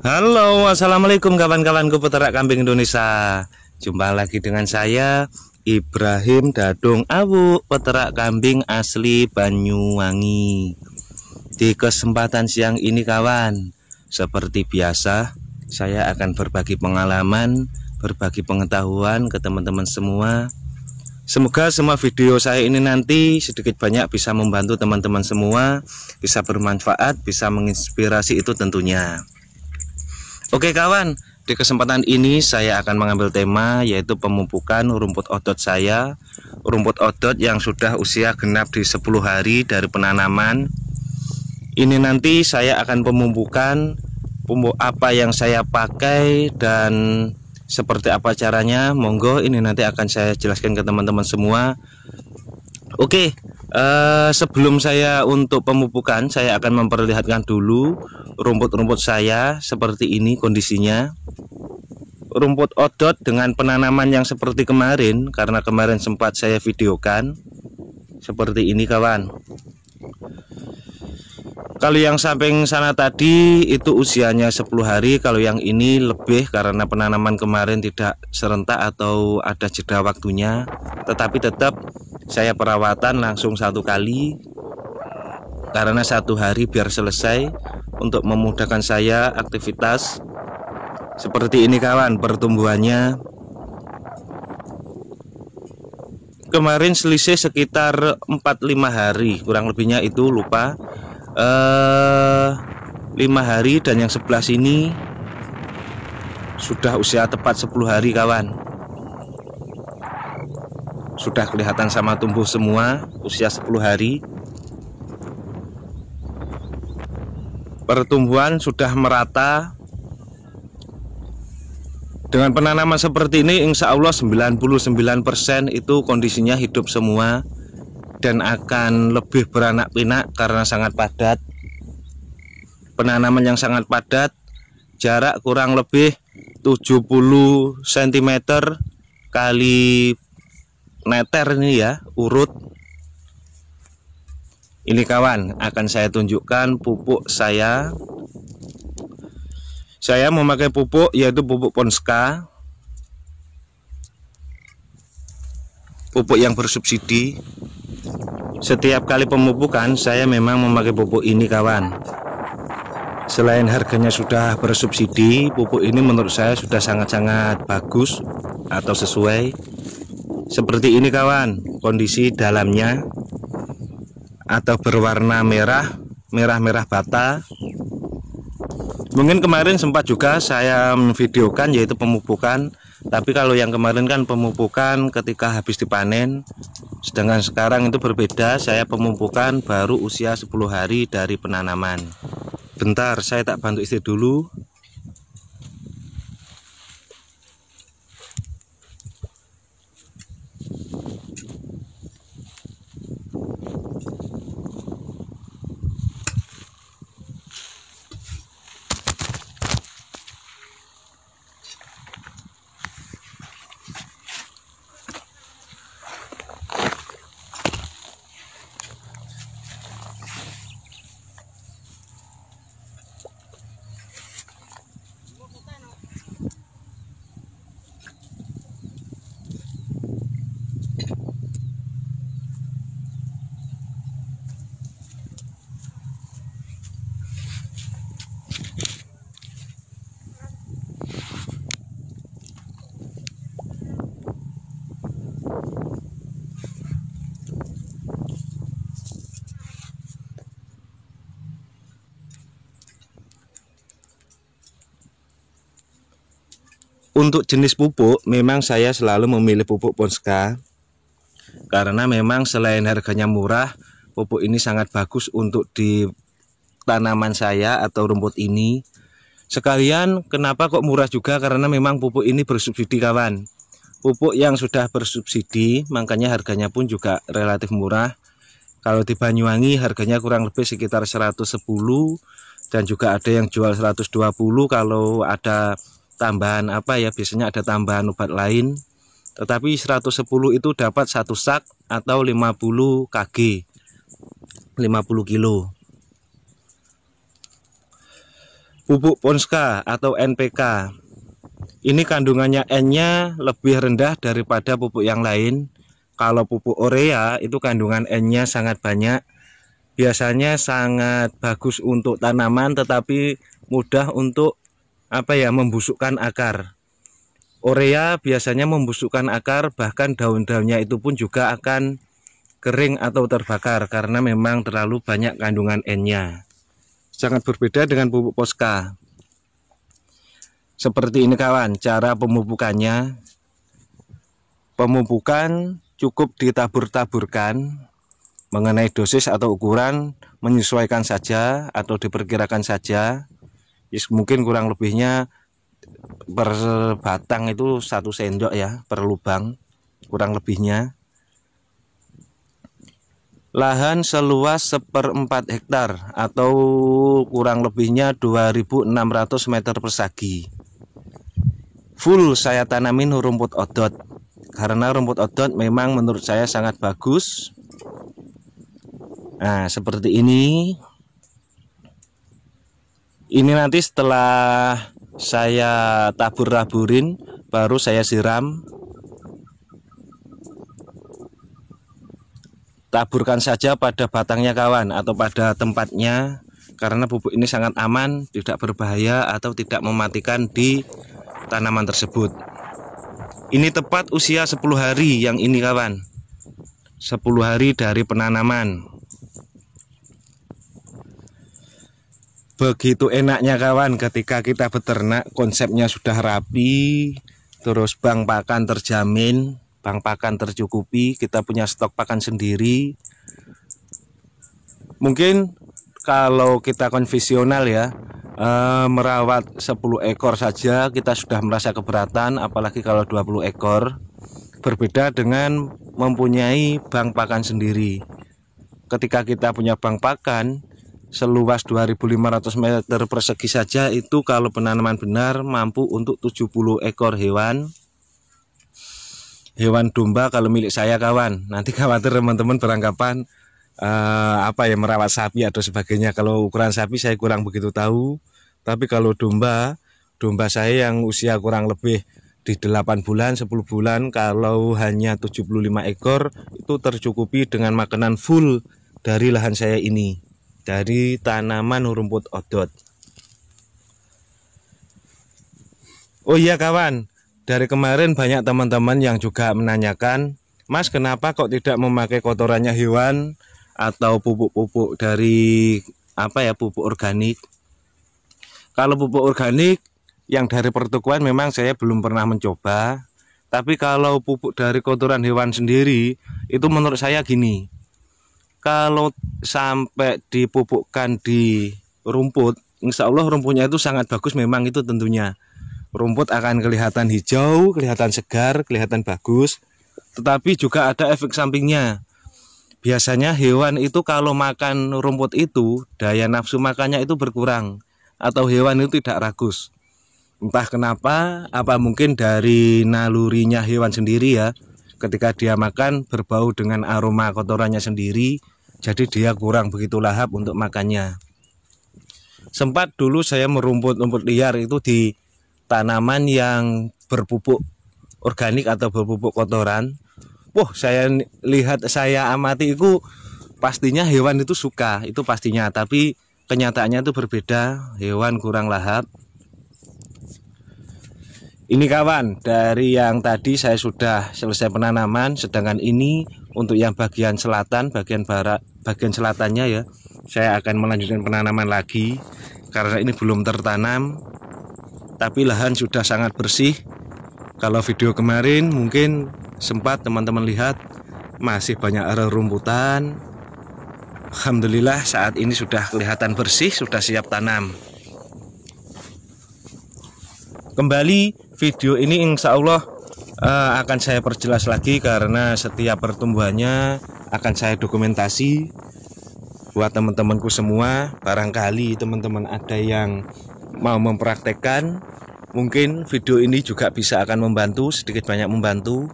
Halo, assalamualaikum kawan-kawanku peternak kambing Indonesia. Jumpa lagi dengan saya Ibrahim Dadung Awu, peternak kambing asli Banyuwangi. Di kesempatan siang ini kawan, seperti biasa saya akan berbagi pengalaman, berbagi pengetahuan ke teman-teman semua. Semoga semua video saya ini nanti sedikit banyak bisa membantu teman-teman semua, bisa bermanfaat, bisa menginspirasi itu tentunya. Oke kawan, di kesempatan ini saya akan mengambil tema yaitu pemupukan rumput odot saya. Rumput odot yang sudah usia genap di 10 hari dari penanaman. Ini nanti saya akan pemupukan, pupuk apa yang saya pakai dan seperti apa caranya. Monggo ini nanti akan saya jelaskan ke teman-teman semua. Oke, sebelum saya untuk pemupukan, saya akan memperlihatkan dulu rumput-rumput saya seperti ini kondisinya. Rumput odot dengan penanaman yang seperti kemarin, karena kemarin sempat saya videokan seperti ini kawan. Kalau yang samping sana tadi itu usianya 10 hari, kalau yang ini lebih karena penanaman kemarin tidak serentak atau ada jeda waktunya. Tetapi tetap saya perawatan langsung satu kali karena satu hari biar selesai untuk memudahkan saya aktivitas. Seperti ini kawan pertumbuhannya. Kemarin selisih sekitar 4-5 hari, kurang lebihnya itu lupa. 5 hari, dan yang sebelah sini sudah usia tepat 10 hari kawan. Sudah kelihatan sama tumbuh semua, usia 10 hari. Pertumbuhan sudah merata. Dengan penanaman seperti ini insya Allah 99% itu kondisinya hidup semua dan akan lebih beranak pinak karena sangat padat. Penanaman yang sangat padat, jarak kurang lebih 70 cm kali meter ini ya, urut. Ini kawan, akan saya tunjukkan pupuk saya. Saya memakai pupuk yaitu pupuk Ponska, pupuk yang bersubsidi. Setiap kali pemupukan saya memang memakai pupuk ini kawan. Selain harganya sudah bersubsidi, pupuk ini menurut saya sudah sangat-sangat bagus atau sesuai. Seperti ini kawan, kondisi dalamnya atau berwarna merah, merah-merah bata. Mungkin kemarin sempat juga saya memvideokan yaitu pemupukan. Tapi kalau yang kemarin kan pemupukan ketika habis dipanen. Sedangkan sekarang itu berbeda, saya pemupukan baru usia 10 hari dari penanaman. Bentar, saya tak bantu istri dulu. Untuk jenis pupuk memang saya selalu memilih pupuk Ponska karena memang selain harganya murah, pupuk ini sangat bagus untuk di tanaman saya atau rumput ini. Sekalian kenapa kok murah juga, karena memang pupuk ini bersubsidi kawan. Pupuk yang sudah bersubsidi makanya harganya pun juga relatif murah. Kalau di Banyuwangi harganya kurang lebih sekitar 110, dan juga ada yang jual 120 kalau ada tambahan apa ya, biasanya ada tambahan obat lain. Tetapi 110 itu dapat satu sak atau 50 kg, 50 kilo. Pupuk Ponska atau NPK. Ini kandungannya N-nya lebih rendah daripada pupuk yang lain. Kalau pupuk urea itu kandungan N-nya sangat banyak. Biasanya sangat bagus untuk tanaman, tetapi mudah untuk membusukkan akar. Urea biasanya membusukkan akar, bahkan daun-daunnya itu pun juga akan kering atau terbakar karena memang terlalu banyak kandungan N-nya. Sangat berbeda dengan pupuk Ponska. Seperti ini kawan, cara pemupukannya. Pemupukan cukup ditabur-taburkan. Mengenai dosis atau ukuran menyesuaikan saja atau diperkirakan saja. Mungkin kurang lebihnya per batang itu 1 sendok ya, per lubang kurang lebihnya. Lahan seluas 1/4 hektar atau kurang lebihnya 2.600 meter persegi. Full saya tanamin rumput odot, karena rumput odot memang menurut saya sangat bagus. Nah, seperti ini. Ini nanti setelah saya tabur-taburin baru saya siram. Taburkan saja pada batangnya kawan, atau pada tempatnya, karena pupuk ini sangat aman, tidak berbahaya atau tidak mematikan di tanaman tersebut. Ini tepat usia 10 hari yang ini kawan. 10 hari dari penanaman. Begitu enaknya kawan ketika kita beternak, konsepnya sudah rapi, terus bank pakan terjamin, bank pakan tercukupi, kita punya stok pakan sendiri. Mungkin kalau kita konvensional ya, merawat 10 ekor saja kita sudah merasa keberatan, apalagi kalau 20 ekor. Berbeda dengan mempunyai bank pakan sendiri. Ketika kita punya bank pakan seluas 2.500 meter persegi saja, itu kalau penanaman benar mampu untuk 70 ekor hewan. Hewan domba kalau milik saya kawan. Nanti khawatir teman-teman beranggapan merawat sapi atau sebagainya. Kalau ukuran sapi saya kurang begitu tahu. Tapi kalau domba saya yang usia kurang lebih di 8 bulan, 10 bulan, kalau hanya 75 ekor itu tercukupi dengan makanan full dari lahan saya ini, dari tanaman rumput odot. Oh iya kawan, dari kemarin banyak teman-teman yang juga menanyakan, Mas kenapa kok tidak memakai kotorannya hewan atau pupuk-pupuk dari pupuk organik. Kalau pupuk organik yang dari pertukuan memang saya belum pernah mencoba. Tapi kalau pupuk dari kotoran hewan sendiri, itu menurut saya gini, kalau sampai dipupukkan di rumput, insya Allah rumputnya itu sangat bagus memang, itu tentunya. Rumput akan kelihatan hijau, kelihatan segar, kelihatan bagus. Tetapi juga ada efek sampingnya. Biasanya hewan itu kalau makan rumput itu, daya nafsu makannya itu berkurang, atau hewan itu tidak ragus. Entah kenapa, apa mungkin dari nalurinya hewan sendiri ya. Ketika dia makan berbau dengan aroma kotorannya sendiri, jadi dia kurang begitu lahap untuk makannya. Sempat dulu saya merumput-rumput liar itu di tanaman yang berpupuk organik atau berpupuk kotoran. Wah, saya lihat, saya amati itu pastinya hewan itu suka, itu pastinya. Tapi kenyataannya itu berbeda, hewan kurang lahap. Ini kawan, dari yang tadi saya sudah selesai penanaman, sedangkan ini untuk yang bagian selatan, bagian barat, bagian selatannya ya, saya akan melanjutkan penanaman lagi karena ini belum tertanam. Tapi lahan sudah sangat bersih. Kalau video kemarin mungkin sempat teman-teman lihat masih banyak rerumputan. Alhamdulillah saat ini sudah kelihatan bersih, sudah siap tanam. Kembali video ini insya Allah akan saya perjelas lagi karena setiap pertumbuhannya akan saya dokumentasi buat teman-temanku semua. Barangkali teman-teman ada yang mau mempraktekkan, mungkin video ini juga bisa akan membantu, sedikit banyak membantu.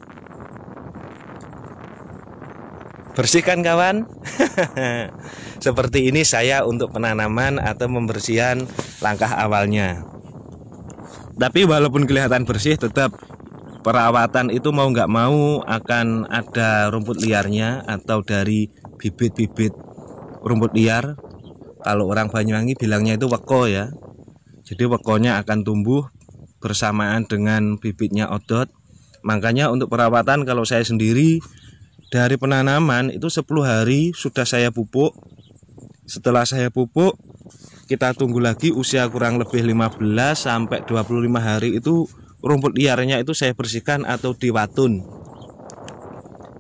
Bersih kan kawan? Seperti ini saya untuk penanaman atau pembersihan langkah awalnya. Tapi walaupun kelihatan bersih, tetap perawatan itu mau nggak mau akan ada rumput liarnya atau dari bibit-bibit rumput liar. Kalau orang Banyuwangi bilangnya itu weko ya. Jadi wekonya akan tumbuh bersamaan dengan bibitnya odot. Makanya untuk perawatan kalau saya sendiri dari penanaman itu 10 hari sudah saya pupuk. Setelah saya pupuk, kita tunggu lagi usia kurang lebih 15 sampai 25 hari itu rumput liarnya itu saya bersihkan atau diwatun.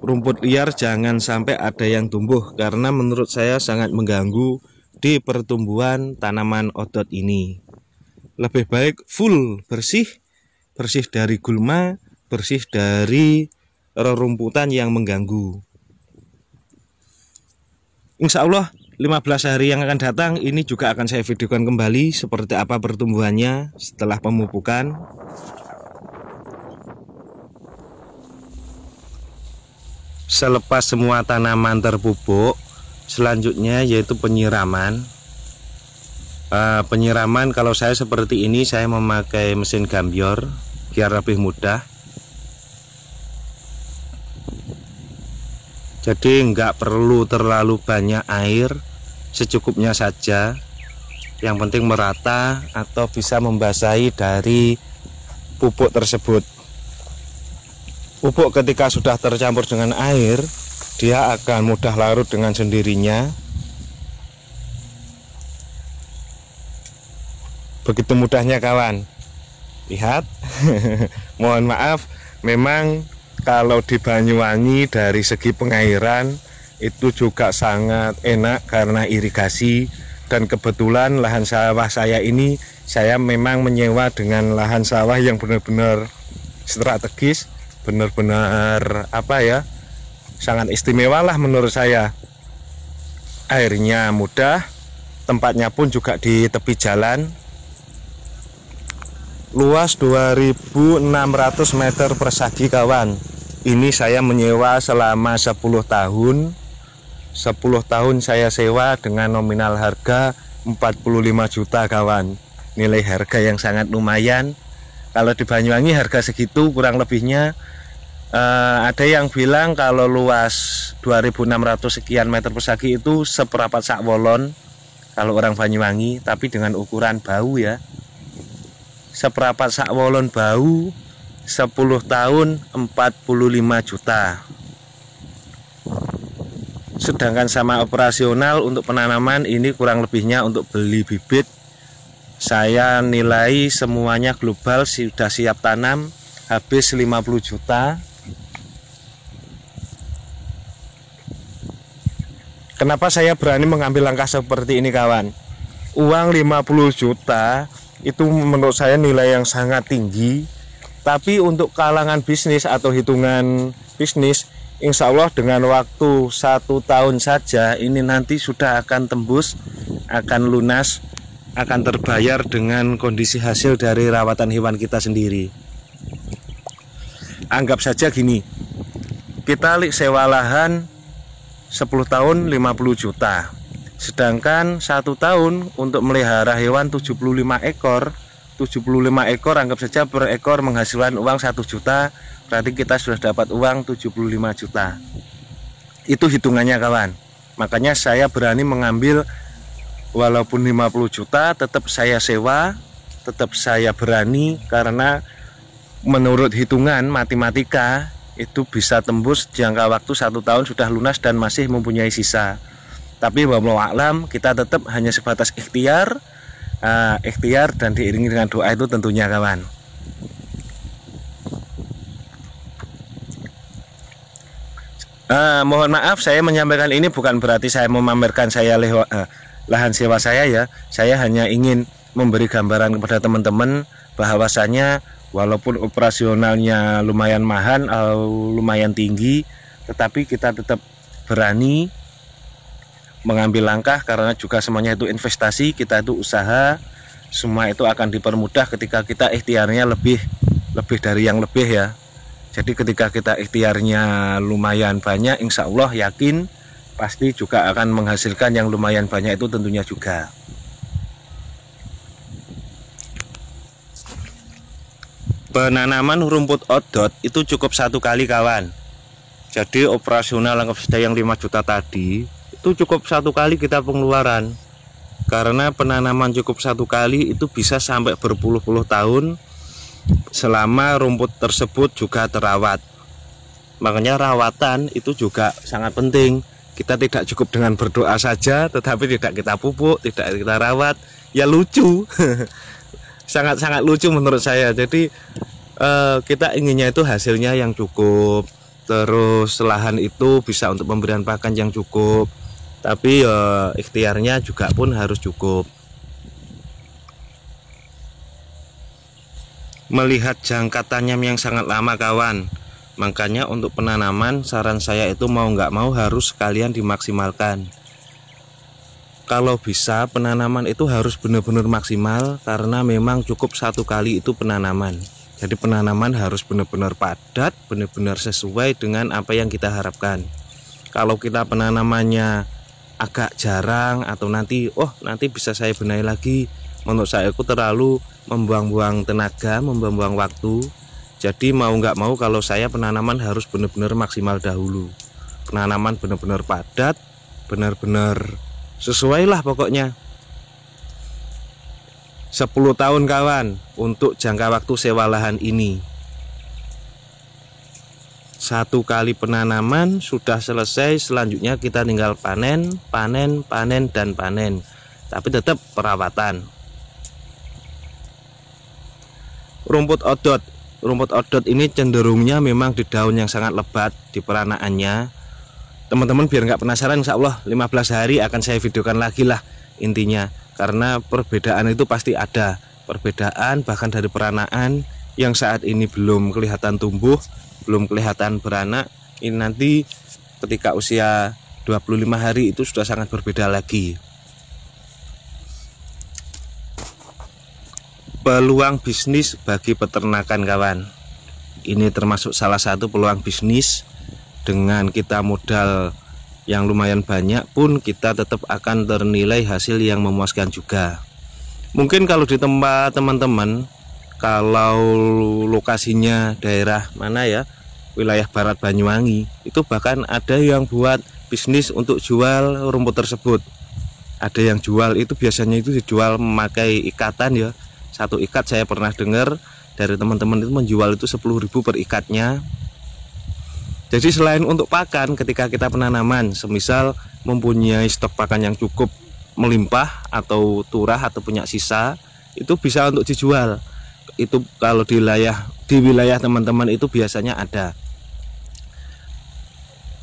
Rumput liar jangan sampai ada yang tumbuh karena menurut saya sangat mengganggu di pertumbuhan tanaman odot ini. Lebih baik full bersih, bersih dari gulma, bersih dari rerumputan yang mengganggu. Insya Allah 15 hari yang akan datang ini juga akan saya videokan kembali seperti apa pertumbuhannya setelah pemupukan. Selepas semua tanaman terpupuk, selanjutnya yaitu penyiraman. Penyiraman kalau saya seperti ini, saya memakai mesin gambior biar lebih mudah. Jadi nggak perlu terlalu banyak air, secukupnya saja. Yang penting merata atau bisa membasahi dari pupuk tersebut. Pupuk ketika sudah tercampur dengan air, dia akan mudah larut dengan sendirinya. Begitu mudahnya kawan. Lihat. Mohon maaf, memang kalau di Banyuwangi dari segi pengairan itu juga sangat enak karena irigasi. Dan kebetulan lahan sawah saya ini, saya memang menyewa dengan lahan sawah yang benar-benar strategis, benar-benar sangat istimewa lah menurut saya. Airnya mudah, tempatnya pun juga di tepi jalan. Luas 2.600 meter persegi kawan. Ini saya menyewa selama 10 tahun. 10 tahun saya sewa dengan nominal harga 45 juta kawan. Nilai harga yang sangat lumayan. Kalau di Banyuwangi harga segitu kurang lebihnya ada yang bilang kalau luas 2.600 sekian meter persegi itu seperempat sak wolon kalau orang Banyuwangi, tapi dengan ukuran bau ya. Seperempat sak wolon bau, 10 tahun 45 juta. Sedangkan sama operasional untuk penanaman ini kurang lebihnya untuk beli bibit, saya nilai semuanya global sudah siap tanam habis 50 juta. Kenapa saya berani mengambil langkah seperti ini kawan? Uang 50 juta itu menurut saya nilai yang sangat tinggi. Tapi untuk kalangan bisnis atau hitungan bisnis, insya Allah dengan waktu 1 tahun saja ini nanti sudah akan tembus, akan lunas, akan terbayar dengan kondisi hasil dari rawatan hewan kita sendiri. Anggap saja gini, kita sewa lahan 10 tahun 50 juta, sedangkan 1 tahun untuk melihara hewan 75 ekor. 75 ekor anggap saja per ekor menghasilkan uang 1 juta, berarti kita sudah dapat uang 75 juta. Itu hitungannya kawan. Makanya saya berani mengambil walaupun 50 juta tetap saya sewa, tetap saya berani karena menurut hitungan matematika itu bisa tembus jangka waktu 1 tahun sudah lunas dan masih mempunyai sisa. Tapi wallahu a'lam kita tetap hanya sebatas ikhtiar dan diiringi dengan doa itu tentunya kawan. Mohon maaf saya menyampaikan ini bukan berarti saya memamerkan saya lahan sewa saya ya. Saya hanya ingin memberi gambaran kepada teman-teman bahwasanya walaupun operasionalnya lumayan mahal atau lumayan tinggi, tetapi kita tetap berani mengambil langkah karena juga semuanya itu investasi, kita itu usaha, semua itu akan dipermudah ketika kita ikhtiarnya lebih dari yang lebih ya. Jadi ketika kita ikhtiarnya lumayan banyak, insya Allah yakin pasti juga akan menghasilkan yang lumayan banyak itu tentunya juga. Penanaman rumput odot itu cukup 1 kali kawan. Jadi operasional lengkap sudah yang 5 juta tadi itu cukup 1 kali kita pengeluaran. Karena penanaman cukup 1 kali itu bisa sampai berpuluh-puluh tahun selama rumput tersebut juga terawat. Makanya rawatan itu juga sangat penting. Kita tidak cukup dengan berdoa saja, tetapi tidak kita pupuk, tidak kita rawat, ya lucu. Sangat-sangat lucu menurut saya. Jadi kita inginnya itu hasilnya yang cukup, terus lahan itu bisa untuk pemberian pakan yang cukup, tapi ikhtiarnya juga pun harus cukup. Melihat jangka tanam yang sangat lama kawan, makanya untuk penanaman saran saya itu mau nggak mau harus sekalian dimaksimalkan. Kalau bisa penanaman itu harus benar-benar maksimal, karena memang cukup 1 kali itu penanaman. Jadi penanaman harus benar-benar padat, benar-benar sesuai dengan apa yang kita harapkan. Kalau kita penanamannya agak jarang atau nanti bisa saya benahi lagi, menurut saya itu terlalu membuang-buang tenaga, membuang-buang waktu. Jadi mau nggak mau kalau saya penanaman harus benar-benar maksimal dahulu. Penanaman benar-benar padat, benar-benar sesuai lah pokoknya. 10 tahun kawan untuk jangka waktu sewa lahan ini. 1 kali penanaman sudah selesai, selanjutnya kita tinggal panen, dan panen. Tapi tetap perawatan. Rumput odot ini cenderungnya memang di daun yang sangat lebat di peranaannya. Teman-teman biar nggak penasaran, insya Allah 15 hari akan saya videokan lagi lah intinya. Karena perbedaan itu pasti ada. Perbedaan bahkan dari peranaan yang saat ini belum kelihatan tumbuh, belum kelihatan beranak. Ini nanti ketika usia 25 hari itu sudah sangat berbeda lagi. Peluang bisnis bagi peternakan kawan, ini termasuk salah satu peluang bisnis. Dengan kita modal yang lumayan banyak pun kita tetap akan ternilai hasil yang memuaskan juga. Mungkin kalau di tempat teman-teman, kalau lokasinya daerah mana ya, wilayah barat Banyuwangi, itu bahkan ada yang buat bisnis untuk jual rumput tersebut. Ada yang jual itu biasanya itu dijual memakai ikatan ya. 1 ikat saya pernah dengar dari teman-teman itu menjual itu 10.000 per ikatnya. Jadi selain untuk pakan, ketika kita penanaman, semisal mempunyai stok pakan yang cukup melimpah atau turah atau punya sisa, itu bisa untuk dijual. Itu kalau di wilayah teman-teman itu biasanya ada.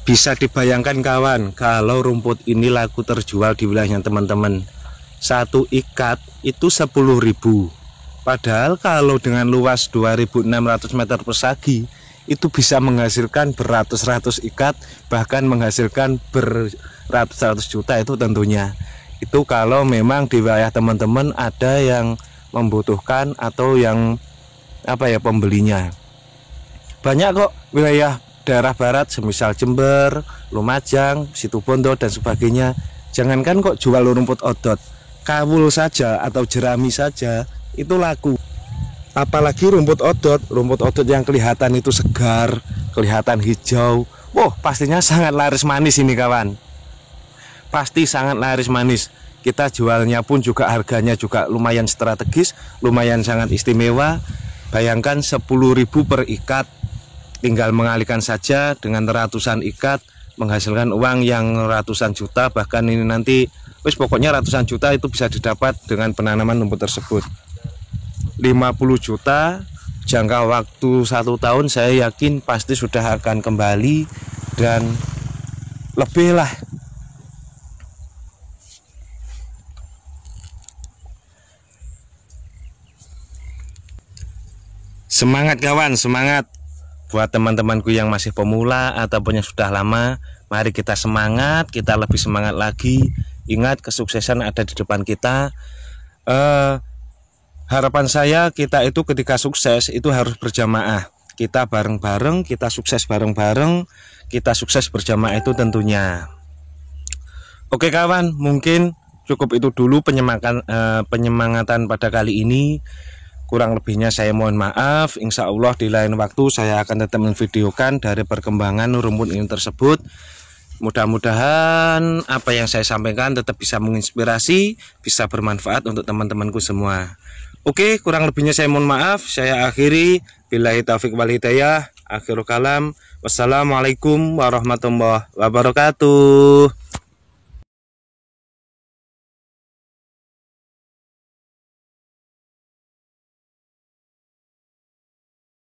Bisa dibayangkan kawan, kalau rumput ini laku terjual di wilayahnya teman-teman, 1 ikat itu 10.000. Padahal kalau dengan luas 2.600 meter persegi itu bisa menghasilkan beratus-ratus ikat, bahkan menghasilkan beratus-ratus juta itu tentunya. Itu kalau memang di wilayah teman-teman ada yang membutuhkan atau yang pembelinya. Banyak kok wilayah daerah barat semisal Jember, Lumajang, Situbondo dan sebagainya. Jangankan kok jual rumput odot, kawul saja atau jerami saja itu laku. Apalagi rumput odot yang kelihatan itu segar, kelihatan hijau. Wah, pastinya sangat laris manis ini kawan. Pasti sangat laris manis. Kita jualnya pun juga harganya juga lumayan strategis, lumayan sangat istimewa. Bayangkan 10.000 per ikat, tinggal mengalihkan saja dengan ratusan ikat, menghasilkan uang yang ratusan juta. Bahkan ini nanti pokoknya ratusan juta itu bisa didapat dengan penanaman rumput tersebut. 50 juta jangka waktu 1 tahun, saya yakin pasti sudah akan kembali dan lebih lah. Semangat kawan, semangat. Buat teman-temanku yang masih pemula ataupun yang sudah lama, mari kita semangat, kita lebih semangat lagi. Ingat, kesuksesan ada di depan kita. Harapan saya kita itu ketika sukses itu harus berjamaah. kita bareng-bareng, kita sukses bareng-bareng, kita sukses berjamaah itu tentunya. Oke kawan, mungkin cukup itu dulu penyemangatan pada kali ini. Kurang lebihnya saya mohon maaf. Insya Allah di lain waktu saya akan tetap memvideokan dari perkembangan rumput ini tersebut. Mudah-mudahan apa yang saya sampaikan tetap bisa menginspirasi, bisa bermanfaat untuk teman-temanku semua. Oke, kurang lebihnya saya mohon maaf. Saya akhiri. Billahi taufiq wal hidayah. Akhirul kalam. Wassalamualaikum warahmatullahi wabarakatuh.